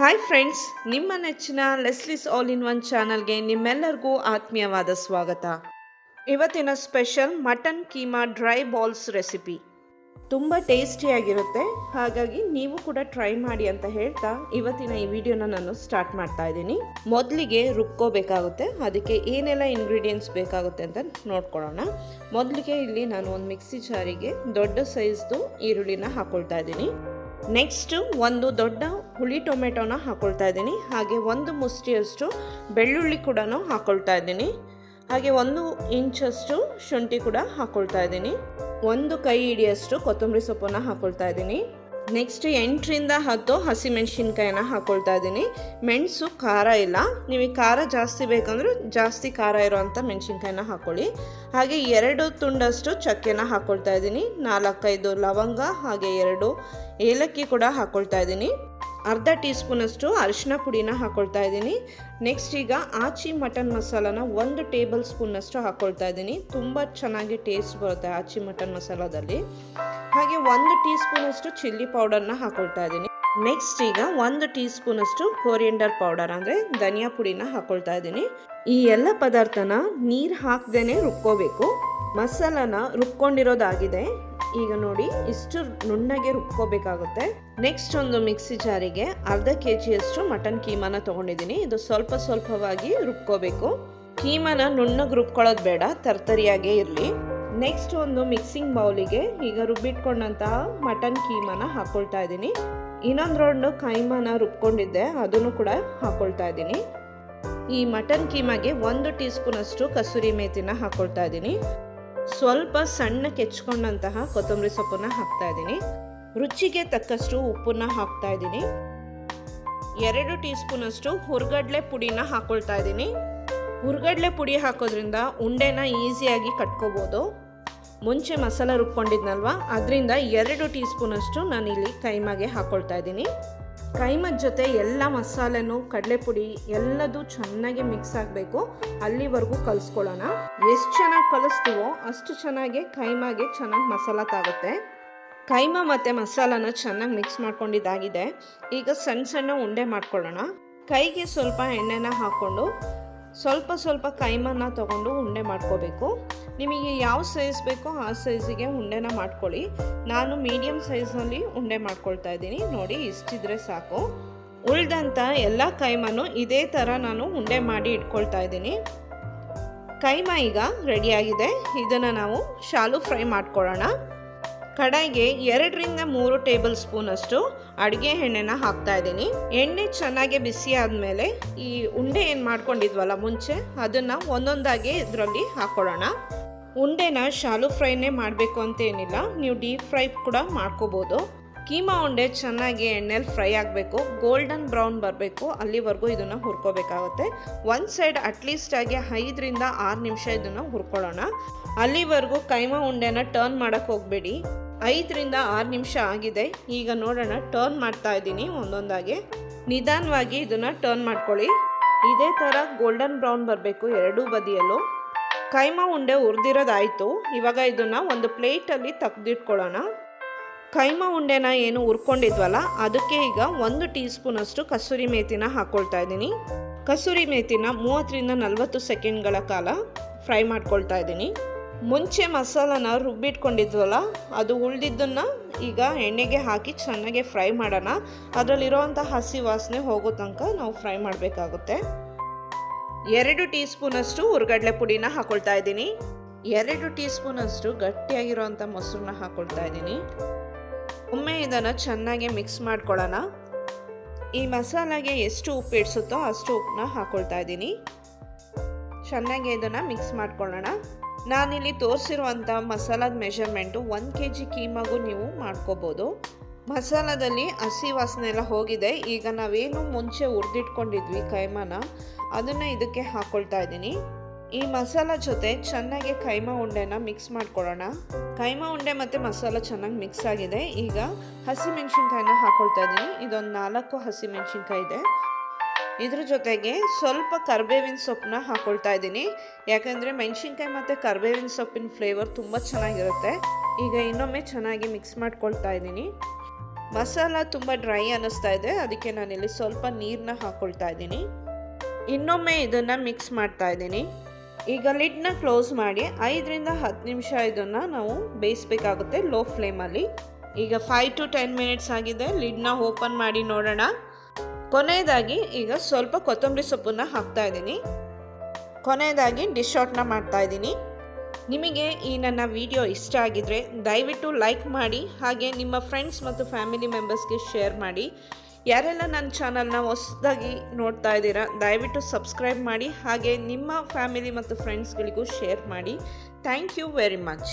Hi friends, ನಿಮ್ಮ ನೆಚ್ಚಿನ ಲೆಸ್ಲಿಸ್ all in one ಚಾನಲ್ಗೆ ನಿಮ್ಮೆಲ್ಲರಿಗೂ ಆತ್ಮೀಯವಾದ ಸ್ವಾಗತ. ಇವತ್ತಿನ special mutton keema dry balls recipe ತುಂಬ ಟೇಸ್ಟಿಯಾಗಿರುತ್ತೆ. ಹಾಗಾಗಿ ನೀವು ಕೂಡ ಟ್ರೈ ಮಾಡಿ ಅಂತ ಹೇಳ್ತಾ ಇವತ್ತಿನ ಈ ವಿಡಿಯೋನ ನಾನು ಸ್ಟಾರ್ಟ್ ಮಾಡ್ತಾ ಇದ್ದೀನಿ. ಮೊದಲಿಗೆ ರುಬ್ಕೋಬೇಕಾಗುತ್ತೆ. ಅದಕ್ಕೆ ಏನೆಲ್ಲ ಇಂಗ್ರೀಡಿಯೆಂಟ್ಸ್ ಬೇಕಾಗುತ್ತೆ ಅಂತ ನೋಡ್ಕೊಳ್ಳೋಣ. ಮೊದಲಿಗೆ ಇಲ್ಲಿ ನಾನು ಒಂದು ಮಿಕ್ಸಿ ಜಾರಿಗೆ ದೊಡ್ಡ ಸೈಜ್ದು ಈರುಳ್ಳಿನ ಹಾಕೊಳ್ತಾ ಇದ್ದೀನಿ. ನೆಕ್ಸ್ಟು ಒಂದು ದೊಡ್ಡ ಹುಳಿ ಟೊಮೆಟೊನ ಹಾಕೊಳ್ತಾ ಇದ್ದೀನಿ. ಹಾಗೆ ಒಂದು ಮುಷ್ಟಿಯಷ್ಟು ಬೆಳ್ಳುಳ್ಳಿ ಕೂಡ ಹಾಕೊಳ್ತಾ ಇದ್ದೀನಿ. ಹಾಗೆ 1 ಇಂಚಷ್ಟು ಶುಂಠಿ ಕೂಡ ಹಾಕೊಳ್ತಾ ಇದ್ದೀನಿ. 1 ಕೈ ಹಿಡಿಯಷ್ಟು ಕೊತ್ತಂಬರಿ ಸೊಪ್ಪನ್ನು ಹಾಕೊಳ್ತಾ ಇದ್ದೀನಿ. ನೆಕ್ಸ್ಟ್ 8ರಿಂದ 10 ಹಸಿಮೆಣಸಿನ್ಕಾಯಿನ ಹಾಕೊಳ್ತಾ ಇದ್ದೀನಿ. ಮೆಣಸು ಖಾರ ಇಲ್ಲ, ನಿಮಗೆ ಖಾರ ಜಾಸ್ತಿ ಬೇಕಂದ್ರೆ ಜಾಸ್ತಿ ಖಾರ ಇರೋವಂಥ ಮೆಣಸಿನ್ಕಾಯಿನ ಹಾಕ್ಕೊಳ್ಳಿ. ಹಾಗೆ 2 ತುಂಡಷ್ಟು ಚಕ್ಕೆನ ಹಾಕ್ಕೊಳ್ತಾ ಇದ್ದೀನಿ. 4-5 ಲವಂಗ ಹಾಗೆ 2 ಏಲಕ್ಕಿ ಕೂಡ ಹಾಕ್ಕೊಳ್ತಾ ಇದ್ದೀನಿ. ಅರ್ಧ ಟೀ ಸ್ಪೂನಷ್ಟು ಅರಿಶಿನ ಪುಡಿನ ಹಾಕ್ಕೊಳ್ತಾ ಇದ್ದೀನಿ. ನೆಕ್ಸ್ಟ್ ಈಗ ಆಚಿ ಮಟನ್ ಮಸಾಲಾನ 1 ಟೇಬಲ್ ಸ್ಪೂನಷ್ಟು ಹಾಕ್ಕೊಳ್ತಾ ಇದ್ದೀನಿ. ತುಂಬ ಚೆನ್ನಾಗಿ ಟೇಸ್ಟ್ ಬರುತ್ತೆ ಆಚಿ ಮಟನ್ ಮಸಾಲದಲ್ಲಿ. ಹಾಗೆ 1 ಟೀ ಸ್ಪೂನಷ್ಟು ಚಿಲ್ಲಿ ಪೌಡರ್ನ ಹಾಕ್ಕೊಳ್ತಾ ಇದ್ದೀನಿ. ನೆಕ್ಸ್ಟ್ ಈಗ 1 ಟೀ ಸ್ಪೂನಷ್ಟು ಕೊರಿಯಂಡರ್ ಪೌಡರ್ ಅಂದರೆ ಧನಿಯಾ ಪುಡಿನ ಹಾಕ್ಕೊಳ್ತಾ ಇದ್ದೀನಿ. ಈ ಎಲ್ಲ ಪದಾರ್ಥನ ನೀರು ಹಾಕ್ದೇನೆ ರುಬ್ಕೋಬೇಕು. ಮಸಾಲಾನ ರುಬ್ಕೊಂಡಿರೋದಾಗಿದೆ. ಈಗ ನೋಡಿ ಇಷ್ಟು ನುಣ್ಣಗೆ ರುಬ್ಕೋಬೇಕಾಗುತ್ತೆ. ನೆಕ್ಸ್ಟ್ ಒಂದು ಮಿಕ್ಸಿ ಜಾರಿಗೆ ಅರ್ಧ ಕೆಜಿಯಷ್ಟು ಮಟನ್ ಕೀಮಾನ ತೊಗೊಂಡಿದ್ದೀನಿ. ಇದು ಸ್ವಲ್ಪವಾಗಿ ರುಬ್ಕೋಬೇಕು. ಕೀಮಾನ ನುಣ್ಣಗೆ ರುಬ್ಕೊಳ್ಳೋದು ಬೇಡ, ತರ್ತರಿಯಾಗೇ ಇರಲಿ. ನೆಕ್ಸ್ಟ್ ಒಂದು ಮಿಕ್ಸಿಂಗ್ ಬೌಲಿಗೆ ಈಗ ರುಬ್ಬಿಟ್ಕೊಂಡಂತಹ ಮಟನ್ ಕೀಮಾನ ಹಾಕ್ಕೊಳ್ತಾ ಇದ್ದೀನಿ. ಇನ್ನೊಂದು ರೌಂಡು ಕೈಮಾನ ರುಬ್ಕೊಂಡಿದ್ದೆ, ಅದನ್ನು ಕೂಡ ಹಾಕ್ಕೊಳ್ತಾ ಇದ್ದೀನಿ. ಈ ಮಟನ್ ಕೀಮಾಗೆ 1 ಟೀ ಸ್ಪೂನಷ್ಟು ಕಸೂರಿ ಮೇಥಿನ ಹಾಕ್ಕೊಳ್ತಾ ಇದ್ದೀನಿ. ಸ್ವಲ್ಪ ಸಣ್ಣಕ್ಕೆ ಹೆಚ್ಕೊಂಡಂತಹ ಕೊತ್ತಂಬರಿ ಸೊಪ್ಪನ್ನ ಹಾಕ್ತಾ ಇದ್ದೀನಿ. ರುಚಿಗೆ ತಕ್ಕಷ್ಟು ಉಪ್ಪನ್ನ ಹಾಕ್ತಾ ಇದ್ದೀನಿ. 2 ಟೀ ಸ್ಪೂನಷ್ಟು ಹುರ್ಗಡ್ಲೆ ಪುಡಿನ ಹಾಕ್ಕೊಳ್ತಾ ಇದ್ದೀನಿ. ಹುರ್ಗಡ್ಲೆ ಪುಡಿ ಹಾಕೋದ್ರಿಂದ ಉಂಡೆನ ಈಸಿಯಾಗಿ ಕಟ್ಕೋಬೋದು. ಮುಂಚೆ ಮಸಾಲ ರುಬ್ಕೊಂಡಿದ್ನಲ್ವ, ಅದರಿಂದ 2 ಟೀ ಸ್ಪೂನಷ್ಟು ನಾನಿಲ್ಲಿ ಕೈಮಾಗೆ ಹಾಕ್ಕೊಳ್ತಾ ಇದ್ದೀನಿ. ಕೈಮದ ಜೊತೆ ಎಲ್ಲ ಮಸಾಲೆನೂ ಕಡಲೆಪುಡಿ ಎಲ್ಲದೂ ಚೆನ್ನಾಗಿ ಮಿಕ್ಸ್ ಆಗಬೇಕು. ಅಲ್ಲಿವರೆಗೂ ಕಲಿಸ್ಕೊಳ್ಳೋಣ. ಎಷ್ಟು ಚೆನ್ನಾಗಿ ಕಲಿಸ್ತೀವೋ ಅಷ್ಟು ಚೆನ್ನಾಗಿ ಕೈಮಾಗೆ ಚೆನ್ನಾಗಿ ಮಸಾಲ ತಾಗುತ್ತೆ. ಕೈಮಾ ಮತ್ತು ಮಸಾಲಾನ ಚೆನ್ನಾಗಿ ಮಿಕ್ಸ್ ಮಾಡ್ಕೊಂಡಿದ್ದಾಗಿದೆ. ಈಗ ಸಣ್ಣ ಉಂಡೆ ಮಾಡ್ಕೊಳ್ಳೋಣ. ಕೈಗೆ ಸ್ವಲ್ಪ ಎಣ್ಣೆನ ಹಾಕ್ಕೊಂಡು ಸ್ವಲ್ಪ ಕೈಮಾನ ತೊಗೊಂಡು ಉಂಡೆ ಮಾಡ್ಕೋಬೇಕು. ನಿಮಗೆ ಯಾವ ಸೈಜ್ ಬೇಕೋ ಆ ಸೈಜಿಗೆ ಉಂಡೆನ ಮಾಡ್ಕೊಳ್ಳಿ. ನಾನು ಮೀಡಿಯಮ್ ಸೈಜ್ನಲ್ಲಿ ಉಂಡೆ ಮಾಡ್ಕೊಳ್ತಾ ಇದ್ದೀನಿ. ನೋಡಿ, ಇಷ್ಟಿದ್ರೆ ಸಾಕು. ಉಳಿದಂಥ ಎಲ್ಲ ಕೈಮಾನು ಇದೇ ಥರ ನಾನು ಉಂಡೆ ಮಾಡಿ ಇಟ್ಕೊಳ್ತಾ ಇದ್ದೀನಿ. ಕೈಮಾ ಈಗ ರೆಡಿಯಾಗಿದೆ. ಇದನ್ನು ನಾವು ಶಾಲು ಫ್ರೈ ಮಾಡ್ಕೊಳ್ಳೋಣ. ಕಡಾಯಿಗೆ 2ರಿಂದ 3 ಟೇಬಲ್ ಸ್ಪೂನಷ್ಟು ಅಡುಗೆ ಎಣ್ಣೆನ ಹಾಕ್ತಾ ಇದ್ದೀನಿ. ಎಣ್ಣೆ ಚೆನ್ನಾಗಿ ಬಿಸಿ ಆದಮೇಲೆ ಈ ಉಂಡೆ ಏನು ಮಾಡ್ಕೊಂಡಿದ್ವಲ್ಲ ಮುಂಚೆ, ಅದನ್ನು ಒಂದೊಂದಾಗಿ ಇದರಲ್ಲಿ ಹಾಕ್ಕೊಳ್ಳೋಣ. ಉಂಡೆನ ಶಾಲು ಫ್ರೈನೇ ಮಾಡಬೇಕು ಅಂತ ಏನಿಲ್ಲ, ನೀವು ಡೀಪ್ ಫ್ರೈ ಕೂಡ ಮಾಡ್ಕೋಬೋದು. ಕೀಮಾ ಉಂಡೆ ಚೆನ್ನಾಗಿ ಎಣ್ಣೆಲಿ ಫ್ರೈ ಆಗಬೇಕು, ಗೋಲ್ಡನ್ ಬ್ರೌನ್ ಬರಬೇಕು, ಅಲ್ಲಿವರೆಗೂ ಇದನ್ನು ಹುರ್ಕೋಬೇಕಾಗುತ್ತೆ. ಒಂದು ಸೈಡ್ ಅಟ್ಲೀಸ್ಟ್ ಆಗಿ 5ರಿಂದ 6 ನಿಮಿಷ ಇದನ್ನು ಹುರ್ಕೊಳ್ಳೋಣ. ಅಲ್ಲಿವರೆಗೂ ಕೈಮಾ ಉಂಡೆನ ಟರ್ನ್ ಮಾಡೋಕ್ಕೆ ಹೋಗಬೇಡಿ. 5ರಿಂದ 6 ನಿಮಿಷ ಆಗಿದೆ. ಈಗ ನೋಡೋಣ, ಟರ್ನ್ ಮಾಡ್ತಾ ಇದ್ದೀನಿ ಒಂದೊಂದಾಗಿ. ನಿಧಾನವಾಗಿ ಇದನ್ನು ಟರ್ನ್ ಮಾಡ್ಕೊಳ್ಳಿ. ಇದೇ ಥರ ಗೋಲ್ಡನ್ ಬ್ರೌನ್ ಬರಬೇಕು ಎರಡೂ ಬದಿಯಲ್ಲೂ. ಕೈಮಾ ಉಂಡೆ ಹುರಿದಿರೋದಾಯಿತು. ಇವಾಗ ಇದನ್ನು ಒಂದು ಪ್ಲೇಟಲ್ಲಿ ತೆಗೆದಿಟ್ಕೊಳ್ಳೋಣ. ಕೈಮಾ ಉಂಡೆನ ಏನು ಹುರ್ಕೊಂಡಿದ್ವಲ್ಲ, ಅದಕ್ಕೆ ಈಗ 1 ಟೀ ಸ್ಪೂನಷ್ಟು ಕಸೂರಿ ಮೇಥಿನ ಹಾಕ್ಕೊಳ್ತಾ ಇದ್ದೀನಿ. ಕಸೂರಿ ಮೇಥಿನ 30ರಿಂದ 40 ಸೆಕೆಂಡ್ಗಳ ಕಾಲ ಫ್ರೈ ಮಾಡ್ಕೊಳ್ತಾ ಇದ್ದೀನಿ. ಮುಂಚೆ ಮಸಾಲಾನ ರುಬ್ಬಿಟ್ಕೊಂಡಿದ್ವಲ್ಲ, ಅದು ಉಳಿದಿದ್ದನ್ನು ಈಗ ಎಣ್ಣೆಗೆ ಹಾಕಿ ಚೆನ್ನಾಗಿ ಫ್ರೈ ಮಾಡೋಣ. ಅದರಲ್ಲಿರೋವಂಥ ಹಸಿ ವಾಸನೆ ಹೋಗೋ ತನಕ ನಾವು ಫ್ರೈ ಮಾಡಬೇಕಾಗುತ್ತೆ. 2 ಟೀ ಸ್ಪೂನಷ್ಟು ಹುರ್ಗಡ್ಲೆ ಪುಡಿನ ಹಾಕ್ಕೊಳ್ತಾ ಇದ್ದೀನಿ. 2 ಟೀ ಸ್ಪೂನಷ್ಟು ಗಟ್ಟಿಯಾಗಿರೋವಂಥ ಮೊಸರನ್ನ ಹಾಕ್ಕೊಳ್ತಾ ಇದ್ದೀನಿ. ಒಮ್ಮೆ ಇದನ್ನು ಚೆನ್ನಾಗಿ ಮಿಕ್ಸ್ ಮಾಡ್ಕೊಳ್ಳೋಣ. ಈ ಮಸಾಲೆಗೆ ಎಷ್ಟು ಉಪ್ಪು ಇಡಿಸುತ್ತೋ ಅಷ್ಟು ಉಪ್ಪನ್ನ ಹಾಕ್ಕೊಳ್ತಾ ಇದ್ದೀನಿ. ಚೆನ್ನಾಗಿ ಇದನ್ನು ಮಿಕ್ಸ್ ಮಾಡ್ಕೊಳ್ಳೋಣ. ನಾನಿಲ್ಲಿ ತೋರಿಸಿರುವಂಥ ಮಸಾಲದ ಮೆಷರ್ಮೆಂಟು 1 kg ಕೀಮಾಗೂ ನೀವು ಮಾಡ್ಕೋಬೋದು. ಮಸಾಲದಲ್ಲಿ ಹಸಿ ವಾಸನೆ ಎಲ್ಲ ಹೋಗಿದೆ. ಈಗ ನಾವೇನು ಮುಂಚೆ ಹುರಿದಿಟ್ಕೊಂಡಿದ್ವಿ ಕೈಮಾನ, ಅದನ್ನು ಇದಕ್ಕೆ ಹಾಕ್ಕೊಳ್ತಾ ಇದ್ದೀನಿ. ಈ ಮಸಾಲ ಜೊತೆ ಚೆನ್ನಾಗಿ ಕೈಮಾ ಉಂಡೆನ ಮಿಕ್ಸ್ ಮಾಡ್ಕೊಳ್ಳೋಣ. ಕೈಮಾ ಉಂಡೆ ಮತ್ತು ಮಸಾಲ ಚೆನ್ನಾಗಿ ಮಿಕ್ಸ್ ಆಗಿದೆ. ಈಗ ಹಸಿಮೆಣ್ಸಿನ್ಕಾಯಿನ ಹಾಕ್ಕೊಳ್ತಾ ಇದ್ದೀನಿ. ಇದೊಂದು 4 ಹಸಿಮೆಣ್ಸಿನ್ಕಾಯಿ ಇದೆ. ಇದ್ರ ಜೊತೆಗೆ ಸ್ವಲ್ಪ ಕರಿಬೇವಿನ ಸೊಪ್ಪನ್ನ ಹಾಕ್ಕೊಳ್ತಾ ಇದ್ದೀನಿ. ಯಾಕಂದರೆ ಮೆಣಸಿನ್ಕಾಯಿ ಮತ್ತು ಕರಿಬೇವಿನ ಸೊಪ್ಪಿನ ಫ್ಲೇವರ್ ತುಂಬ ಚೆನ್ನಾಗಿರುತ್ತೆ. ಈಗ ಇನ್ನೊಮ್ಮೆ ಚೆನ್ನಾಗಿ ಮಿಕ್ಸ್ ಮಾಡ್ಕೊಳ್ತಾ ಇದ್ದೀನಿ. ಮಸಾಲ ತುಂಬ ಡ್ರೈ ಅನ್ನಿಸ್ತಾ ಇದೆ, ಅದಕ್ಕೆ ನಾನಿಲ್ಲಿ ಸ್ವಲ್ಪ ನೀರನ್ನ ಹಾಕ್ಕೊಳ್ತಾ ಇದ್ದೀನಿ. ಇನ್ನೊಮ್ಮೆ ಇದನ್ನು ಮಿಕ್ಸ್ ಮಾಡ್ತಾ ಇದ್ದೀನಿ. ಈಗ ಲಿಡ್ನ ಕ್ಲೋಸ್ ಮಾಡಿ 5-10 ನಿಮಿಷ ಇದನ್ನು ನಾವು ಬೇಯಿಸಬೇಕಾಗುತ್ತೆ ಲೋ ಫ್ಲೇಮಲ್ಲಿ. ಈಗ 5 to 10 ಮಿನಿಟ್ಸ್ ಆಗಿದೆ. ಲಿಡ್ನ ಓಪನ್ ಮಾಡಿ ನೋಡೋಣ. ಕೊನೆಯದಾಗಿ ಈಗ ಸ್ವಲ್ಪ ಕೊತ್ತಂಬರಿ ಸೊಪ್ಪನ್ನು ಹಾಕ್ತಾ ಇದ್ದೀನಿ. ಕೊನೆಯದಾಗಿ ಡಿಶ್ ಔಟ್ನ ಮಾಡ್ತಾ ಇದ್ದೀನಿ. ನಿಮಗೆ ಈ ನನ್ನ ವಿಡಿಯೋ ಇಷ್ಟ ಆಗಿದ್ರೆ ದಯವಿಟ್ಟು ಲೈಕ್ ಮಾಡಿ, ಹಾಗೆ ನಿಮ್ಮ ಫ್ರೆಂಡ್ಸ್ ಮತ್ತು ಫ್ಯಾಮಿಲಿ ಮೆಂಬರ್ಸ್ಗೆ ಶೇರ್ ಮಾಡಿ. ಯಾರೆಲ್ಲ ನನ್ನ ಚಾನಲ್ನ ಹೊಸದಾಗಿ ನೋಡ್ತಾ ಇದ್ದೀರಾ ದಯವಿಟ್ಟು ಸಬ್ಸ್ಕ್ರೈಬ್ ಮಾಡಿ, ಹಾಗೆ ನಿಮ್ಮ ಫ್ಯಾಮಿಲಿ ಮತ್ತು ಫ್ರೆಂಡ್ಸ್ಗಳಿಗೂ ಶೇರ್ ಮಾಡಿ. Thank you very much.